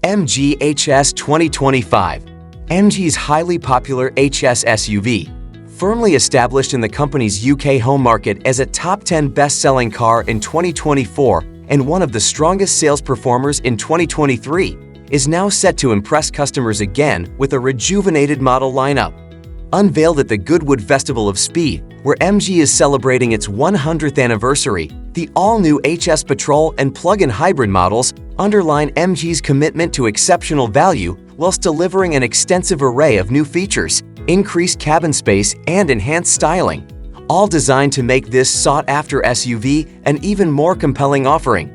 MG HS 2025. MG's highly popular HS SUV, firmly established in the company's UK home market as a top 10 best-selling car in 2024 and one of the strongest sales performers in 2023, is now set to impress customers again with a rejuvenated model lineup. Unveiled at the Goodwood Festival of Speed, where MG is celebrating its 100th anniversary, the all-new HS Patrol and plug-in hybrid models underline MG's commitment to exceptional value whilst delivering an extensive array of new features, increased cabin space, and enhanced styling, all designed to make this sought-after SUV an even more compelling offering.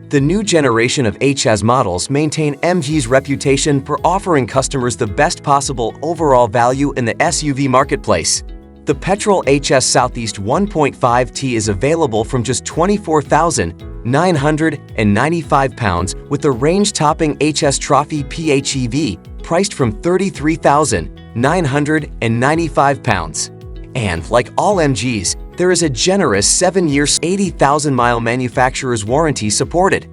The new generation of HS models maintain MG's reputation for offering customers the best possible overall value in the SUV marketplace. The petrol HS Southeast 1.5T is available from just £24,995 with the range-topping HS Trophy PHEV priced from £33,995. And like all MGs, there is a generous 7-year, 80,000-mile manufacturer's warranty supported.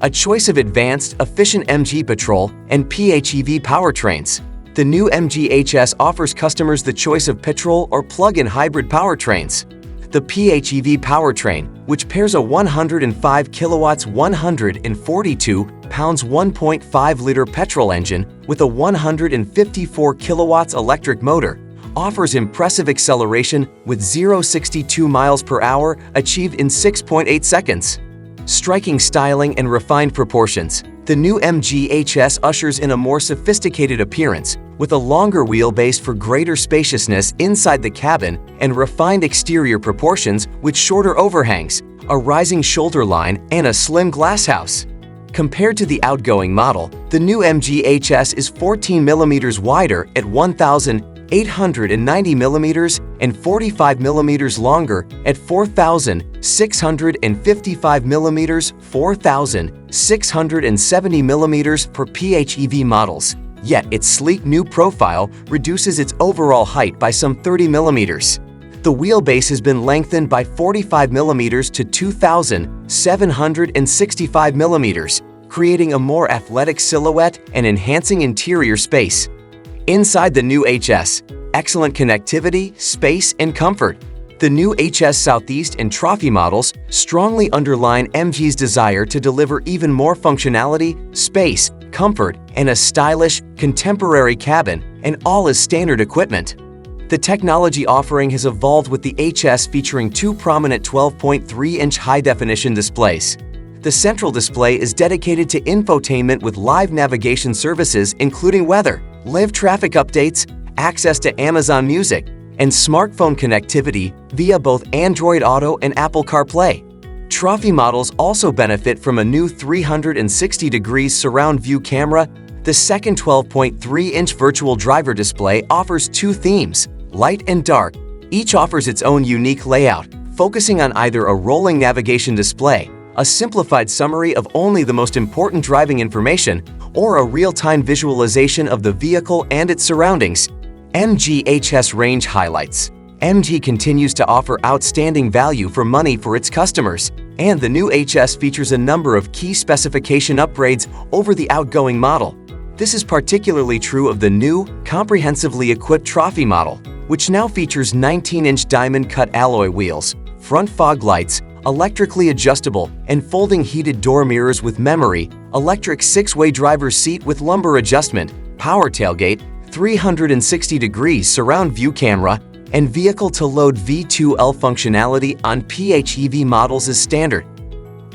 A choice of advanced, efficient MG Patrol and PHEV powertrains. The new MG HS offers customers the choice of petrol or plug-in hybrid powertrains. The PHEV powertrain, which pairs a 105 kilowatts 142 pounds 1.5-liter petrol engine with a 154 kilowatts electric motor, offers impressive acceleration with 0-62 miles per hour achieved in 6.8 seconds. Striking styling and refined proportions, the new MG HS ushers in a more sophisticated appearance with a longer wheelbase for greater spaciousness inside the cabin and refined exterior proportions with shorter overhangs, a rising shoulder line, and a slim glasshouse. Compared to the outgoing model, the new MG HS is 14 mm wider at 1,890 mm and 45 mm longer at 4,655 mm, 4,670 mm for PHEV models. Yet its sleek new profile reduces its overall height by some 30 mm. The wheelbase has been lengthened by 45 mm to 2,765 mm, creating a more athletic silhouette and enhancing interior space. Inside the new HS, excellent connectivity, space, and comfort. The new HS Southeast and Trophy models strongly underline MG's desire to deliver even more functionality, space, comfort, and a stylish, contemporary cabin, and all as standard equipment. The technology offering has evolved with the HS featuring two prominent 12.3-inch high-definition displays. The central display is dedicated to infotainment with live navigation services including weather, live traffic updates, access to Amazon Music, and smartphone connectivity via both Android Auto and Apple CarPlay. Trophy models also benefit from a new 360-degree surround view camera. The second 12.3-inch virtual driver display offers two themes, light and dark. Each offers its own unique layout, focusing on either a rolling navigation display, a simplified summary of only the most important driving information, or a real-time visualization of the vehicle and its surroundings. MG HS range highlights. MG continues to offer outstanding value for money for its customers, and the new HS features a number of key specification upgrades over the outgoing model. This is particularly true of the new, comprehensively equipped Trophy model, which now features 19-inch diamond-cut alloy wheels, front fog lights, electrically adjustable and folding heated door mirrors with memory, electric 6-way driver's seat with lumbar adjustment, power tailgate, 360-degree surround view camera, and vehicle-to-load V2L functionality on PHEV models is standard.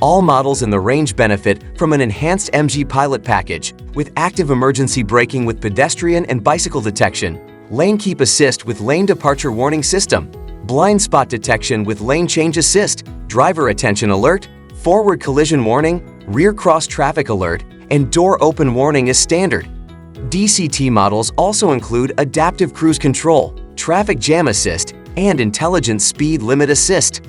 All models in the range benefit from an enhanced MG Pilot package with active emergency braking with pedestrian and bicycle detection, lane keep assist with lane departure warning system, blind spot detection with lane change assist, driver attention alert, forward collision warning, rear cross traffic alert, and door open warning is standard. DCT models also include adaptive cruise control, traffic jam assist, and intelligent speed limit assist.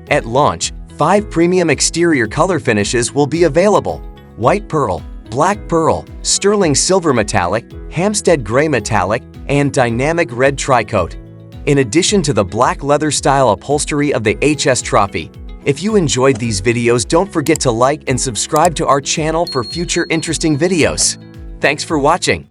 At launch, 5 premium exterior color finishes will be available: white pearl, black pearl, sterling silver metallic, Hampstead gray metallic, and dynamic red tricoat. In addition to the black leather style upholstery of the HS Trophy, If you enjoyed these videos, don't forget to like and subscribe to our channel for future interesting videos. Thanks for watching.